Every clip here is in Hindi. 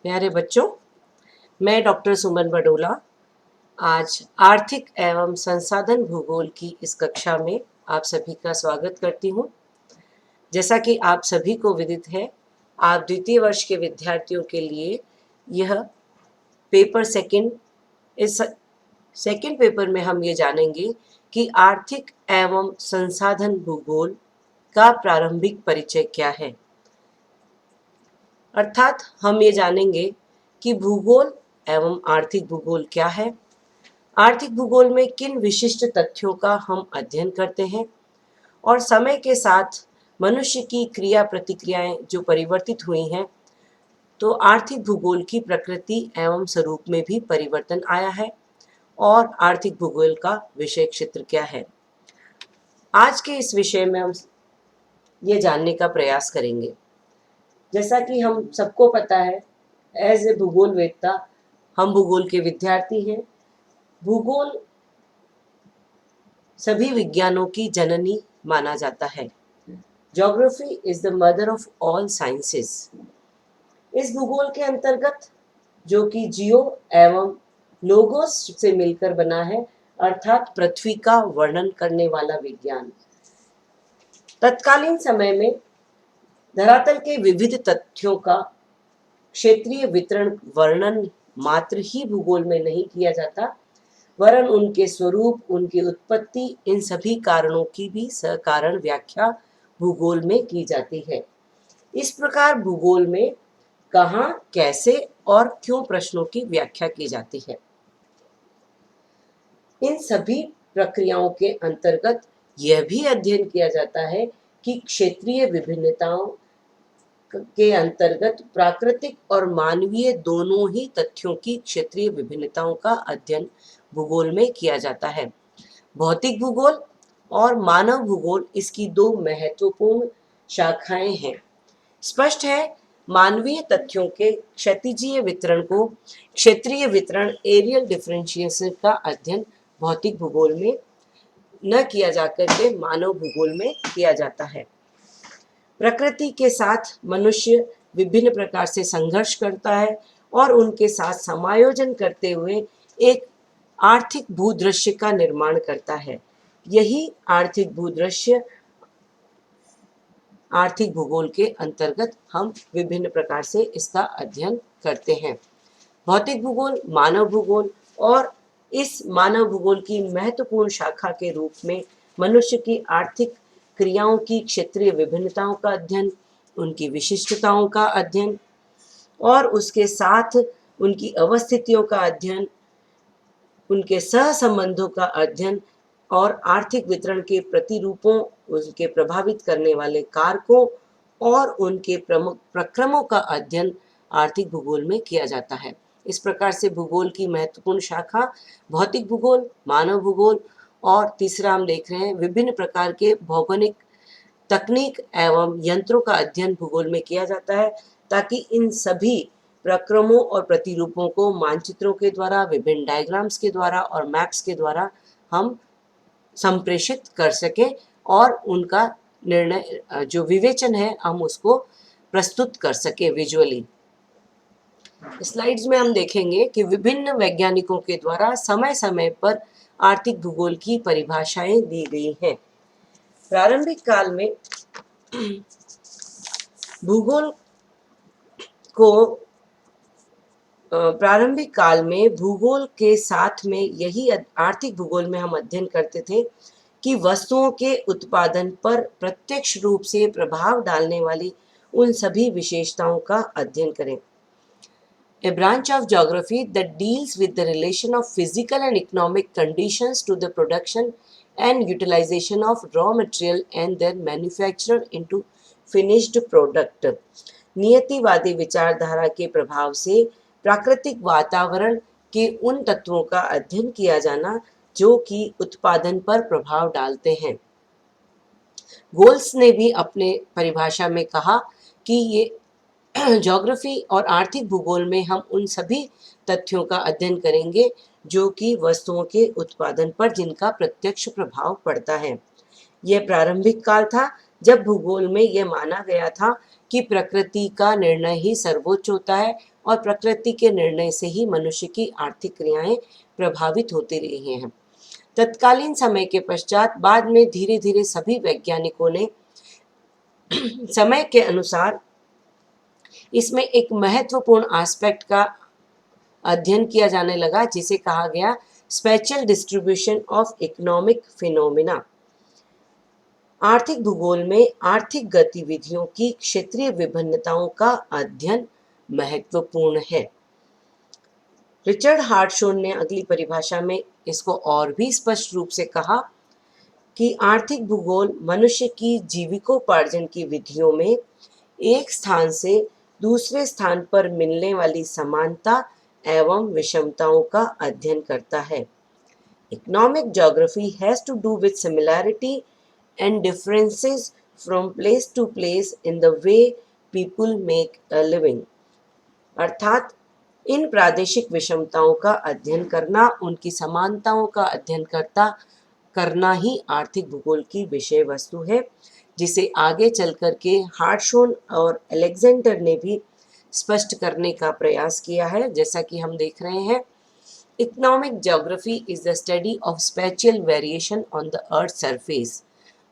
प्यारे बच्चों, मैं डॉक्टर सुमन बडोला आज आर्थिक एवं संसाधन भूगोल की इस कक्षा में आप सभी का स्वागत करती हूँ। जैसा कि आप सभी को विदित है, आप द्वितीय वर्ष के विद्यार्थियों के लिए यह पेपर सेकंड, इस सेकंड पेपर में हम ये जानेंगे कि आर्थिक एवं संसाधन भूगोल का प्रारंभिक परिचय क्या है। अर्थात हम ये जानेंगे कि भूगोल एवं आर्थिक भूगोल क्या है, आर्थिक भूगोल में किन विशिष्ट तथ्यों का हम अध्ययन करते हैं और समय के साथ मनुष्य की क्रिया प्रतिक्रियाएं जो परिवर्तित हुई हैं, तो आर्थिक भूगोल की प्रकृति एवं स्वरूप में भी परिवर्तन आया है और आर्थिक भूगोल का विषय क्षेत्र क्या है। आज के इस विषय में हम ये जानने का प्रयास करेंगे। जैसा कि हम सबको पता है, एज ए भूगोल वेत्ता हम भूगोल के विद्यार्थी हैं। भूगोल सभी विज्ञानों की जननी माना जाता है। Geography is the mother of all sciences. इस भूगोल के अंतर्गत, जो कि जियो एवं लोगोस से मिलकर बना है, अर्थात पृथ्वी का वर्णन करने वाला विज्ञान, तत्कालीन समय में धरातल के विविध तथ्यों का क्षेत्रीय वितरण वर्णन मात्र ही भूगोल में नहीं किया जाता, वरन उनके स्वरूप, उनकी उत्पत्ति, इन सभी कारणों की भी सकारण व्याख्या भूगोल में की जाती है। इस प्रकार भूगोल में कहाँ, कैसे और क्यों प्रश्नों की व्याख्या की जाती है। इन सभी प्रक्रियाओं के अंतर्गत यह भी अध्ययन किया जाता है कि क्षेत्रीय विभिन्नताओं के अंतर्गत प्राकृतिक और मानवीय दोनों ही तथ्यों की क्षेत्रीय विभिन्नताओं का अध्ययन भूगोल में किया जाता है। भौतिक भूगोल और मानव भूगोल इसकी दो महत्वपूर्ण शाखाएं हैं। स्पष्ट है, मानवीय तथ्यों के क्षैतिजीय वितरण को क्षेत्रीय वितरण एरियल डिफरेंशिएशन का अध्ययन भौतिक भूगोल में न किया जाकर के मानव भूगोल में किया जाता है। प्रकृति के साथ मनुष्य विभिन्न प्रकार से संघर्ष करता है और उनके साथ समायोजन करते हुए एक आर्थिक भूदृश्य का निर्माण करता है। यही आर्थिक भूदृश्य आर्थिक भूगोल के अंतर्गत हम विभिन्न प्रकार से इसका अध्ययन करते हैं। भौतिक भूगोल, मानव भूगोल और इस मानव भूगोल की महत्वपूर्ण शाखा के रूप में मनुष्य की आर्थिक क्रियाओं की क्षेत्रीय विभिन्नताओं का अध्ययन, उनकी विशिष्टताओं का अध्ययन और उसके साथ उनकी अवस्थितियों का अध्ययन, उनके सहसंबंधों का अध्ययन और आर्थिक वितरण के प्रतिरूपों, उनके प्रभावित करने वाले कारकों और उनके प्रमुख प्रक्रमों का अध्ययन आर्थिक भूगोल में किया जाता है। इस प्रकार से भूगोल की महत्वपूर्ण शाखा भौतिक भूगोल, मानव भूगोल और तीसरा हम देख रहे हैं विभिन्न प्रकार के भौगोलिक तकनीक एवं यंत्रों का अध्ययन भूगोल में किया जाता है, ताकि इन सभी प्रक्रमों और प्रतिरूपों को मानचित्रों के द्वारा, विभिन्न डायग्राम्स के द्वारा और मैप्स के द्वारा हम संप्रेषित कर सकें और उनका निर्णय, जो विवेचन है, हम उसको प्रस्तुत कर सकें विजुअली। स्लाइड्स में हम देखेंगे कि विभिन्न वैज्ञानिकों के द्वारा समय समय पर आर्थिक भूगोल की परिभाषाएं दी गई हैं। प्रारंभिक काल में भूगोल को प्रारंभिक काल में भूगोल के साथ में यही आर्थिक भूगोल में हम अध्ययन करते थे कि वस्तुओं के उत्पादन पर प्रत्यक्ष रूप से प्रभाव डालने वाली उन सभी विशेषताओं का अध्ययन करें। A branch of geography that deals with the relation of physical and economic conditions to the production and utilization of raw material and their manufacture into finished product। नियतिवादी विचारधारा के प्रभाव से प्राकृतिक वातावरण के उन तत्वों का अध्ययन किया जाना जो कि उत्पादन पर प्रभाव डालते हैं। गोल्स ने भी अपने परिभाषा में कहा कि ये ज्योग्राफी और आर्थिक भूगोल में हम उन सभी तथ्यों का अध्ययन करेंगे जो कि वस्तुओं के उत्पादन पर जिनका प्रत्यक्ष प्रभाव पड़ता है। यह प्रारंभिक काल था जब भूगोल में यह माना गया था कि प्रकृति का निर्णय ही सर्वोच्च होता है और प्रकृति के निर्णय से ही मनुष्य की आर्थिक क्रियाएं प्रभावित होती रही हैं। तत्कालीन समय के पश्चात बाद में धीरे धीरे सभी वैज्ञानिकों ने समय के अनुसार इसमें एक महत्वपूर्ण एस्पेक्ट का अध्ययन किया जाने लगा, जिसे कहा गया special distribution of economic phenomena. आर्थिक भूगोल में आर्थिक गतिविधियों की क्षेत्रीय विभिन्नताओं का अध्ययन महत्वपूर्ण है। रिचर्ड हार्टशोन ने अगली परिभाषा में इसको और भी स्पष्ट रूप से कहा कि आर्थिक भूगोल मनुष्य की जीविकोपार्जन की विधियों में एक स्थान से दूसरे स्थान पर मिलने वाली समानता एवं विषमताओं का अध्ययन करता है। Economic geography has to do with similarity and differences from place to place in the way people make a living। अर्थात इन प्रादेशिक विषमताओं का अध्ययन करना, उनकी समानताओं का अध्ययन करना ही आर्थिक भूगोल की विषय वस्तु है, जिसे आगे चल कर के हार्टशोन और अलेक्जेंडर ने भी स्पष्ट करने का प्रयास किया है। जैसा कि हम देख रहे हैं, economic geography is the study of spatial variation on the earth surface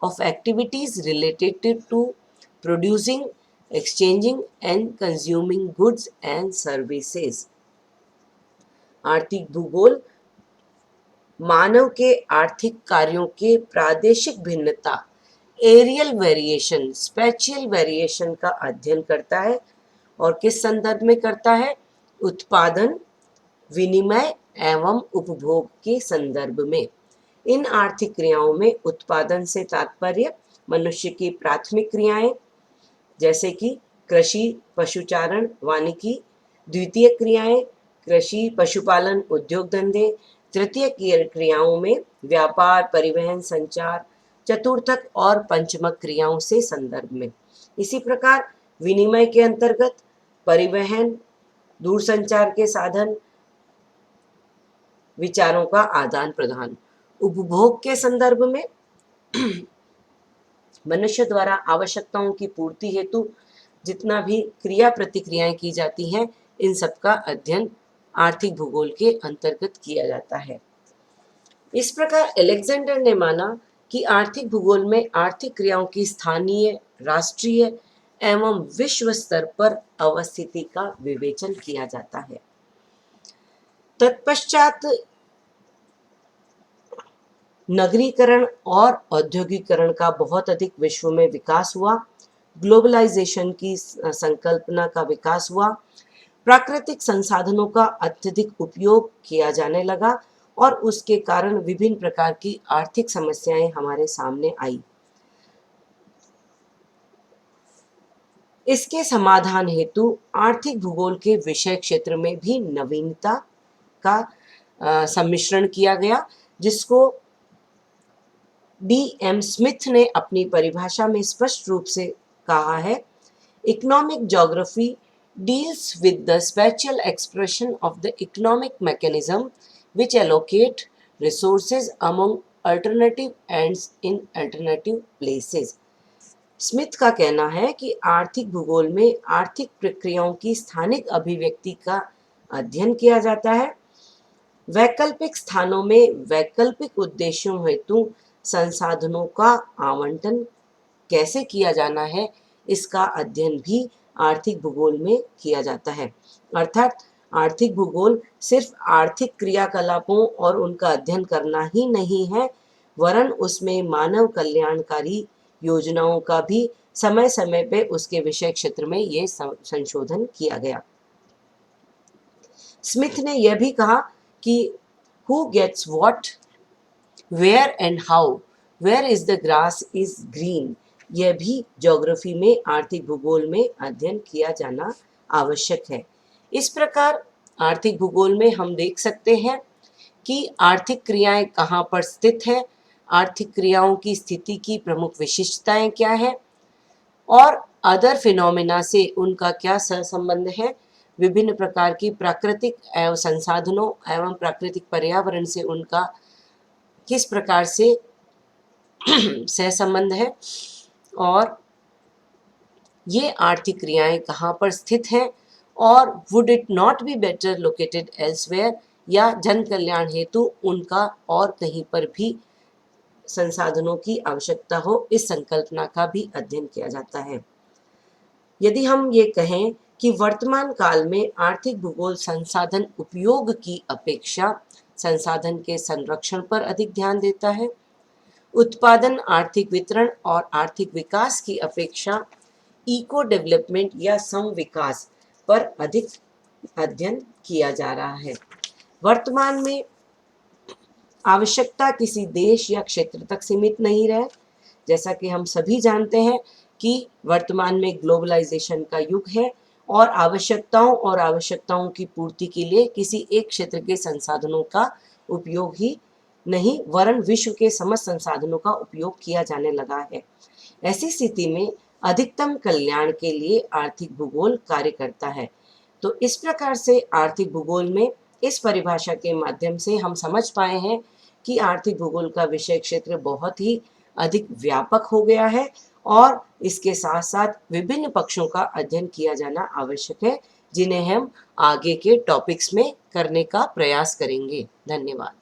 of activities related to producing, exchanging and consuming goods and services। आर्थिक भूगोल मानव के आर्थिक कार्यों के प्रादेशिक भिन्नता, एरियल वेरिएशन, स्पेशियल वेरिएशन का अध्ययन करता है। और किस संदर्भ में करता है? उत्पादन, विनिमय एवं उपभोग के संदर्भ में। इन आर्थिक क्रियाओं में उत्पादन से तात्पर्य मनुष्य की प्राथमिक क्रियाएं, जैसे कि कृषि, पशुचारण, वानिकी। द्वितीय क्रियाएं कृषि, पशुपालन, उद्योग धंधे। तृतीय क्रियाओं में व्यापार, परिवहन, संचार। चतुर्थक और पंचमक क्रियाओं से संदर्भ में। इसी प्रकार विनिमय के अंतर्गत परिवहन, दूरसंचार के साधन, विचारों का आदान प्रदान। उपभोग के संदर्भ में मनुष्य द्वारा आवश्यकताओं की पूर्ति हेतु जितना भी क्रिया प्रतिक्रियाएं की जाती हैं, इन सब का अध्ययन आर्थिक भूगोल के अंतर्गत किया जाता है। इस प्रकार अलेक्जेंडर ने माना कि आर्थिक भूगोल में आर्थिक क्रियाओं की स्थानीय, राष्ट्रीय एवं विश्व स्तर पर अवस्थिति का विवेचन किया जाता है। तत्पश्चात नगरीकरण और औद्योगिकरण का बहुत अधिक विश्व में विकास हुआ। ग्लोबलाइजेशन की संकल्पना का विकास हुआ। प्राकृतिक संसाधनों का अत्यधिक उपयोग किया जाने लगा और उसके कारण विभिन्न प्रकार की आर्थिक समस्याएं हमारे सामने आई। इसके समाधान हेतु आर्थिक भूगोल के विषय क्षेत्र में भी नवीनता का सम्मिश्रण किया गया, जिसको D.M. स्मिथ ने अपनी परिभाषा में स्पष्ट रूप से कहा है। Economic geography deals with the special expression of the economic mechanism which allocate resources among alternative ends in alternative places। Smith का कहना है कि आर्थिक भूगोल में आर्थिक प्रक्रियाओं की स्थानिक अभिव्यक्ति का अध्ययन किया जाता है। वैकल्पिक स्थानों में वैकल्पिक उद्देश्यों हेतु संसाधनों का आवंटन कैसे किया जाना है, इसका अध्ययन भी आर्थिक भूगोल में किया जाता है। अर्थात आर्थिक भूगोल सिर्फ आर्थिक क्रियाकलापों और उनका अध्ययन करना ही नहीं है, वरन उसमें मानव कल्याणकारी योजनाओं का भी समय समय पे उसके विषय क्षेत्र में ये संशोधन किया गया। स्मिथ ने यह भी कहा कि who gets what, where and how, where is the grass is green, यह भी ज्योग्राफी में आर्थिक भूगोल में अध्ययन किया जाना आवश्यक है। इस प्रकार आर्थिक भूगोल में हम देख सकते हैं कि आर्थिक क्रियाएं कहाँ पर स्थित है, आर्थिक क्रियाओं की स्थिति की प्रमुख विशिष्टताएं क्या है और अदर फिनोमिना से उनका क्या सहसंबंध है, विभिन्न प्रकार की प्राकृतिक एवं संसाधनों एवं प्राकृतिक पर्यावरण से उनका किस प्रकार से सहसंबंध है और ये आर्थिक क्रियाएं कहाँ पर स्थित हैं और would it not be better located elsewhere, या जन कल्याण हेतु उनका और कहीं पर भी संसाधनों की आवश्यकता हो, इस संकल्पना का भी अध्ययन किया जाता है। यदि हम ये कहें कि वर्तमान काल में आर्थिक भूगोल संसाधन उपयोग की अपेक्षा संसाधन के संरक्षण पर अधिक ध्यान देता है, उत्पादन, आर्थिक वितरण और आर्थिक विकास की अपेक्षा इको डेवलपमेंट या सम विकास पर अधिक अध्ययन किया जा रहा है। वर्तमान में आवश्यकता किसी देश या क्षेत्र तक सीमित नहीं रहे। जैसा कि हम सभी जानते हैं कि वर्तमान में ग्लोबलाइजेशन का युग है और आवश्यकताओं की पूर्ति के लिए किसी एक क्षेत्र के संसाधनों का उपयोग ही नहीं वरन विश्व के समस्त संसाधनों का उपयोग किया जाने लगा है। ऐसी स्थिति में अधिकतम कल्याण के लिए आर्थिक भूगोल कार्य करता है। तो इस प्रकार से आर्थिक भूगोल में इस परिभाषा के माध्यम से हम समझ पाए हैं कि आर्थिक भूगोल का विषय क्षेत्र बहुत ही अधिक व्यापक हो गया है और इसके साथ साथ विभिन्न पक्षों का अध्ययन किया जाना आवश्यक है, जिन्हें हम आगे के टॉपिक्स में करने का प्रयास करेंगे। धन्यवाद।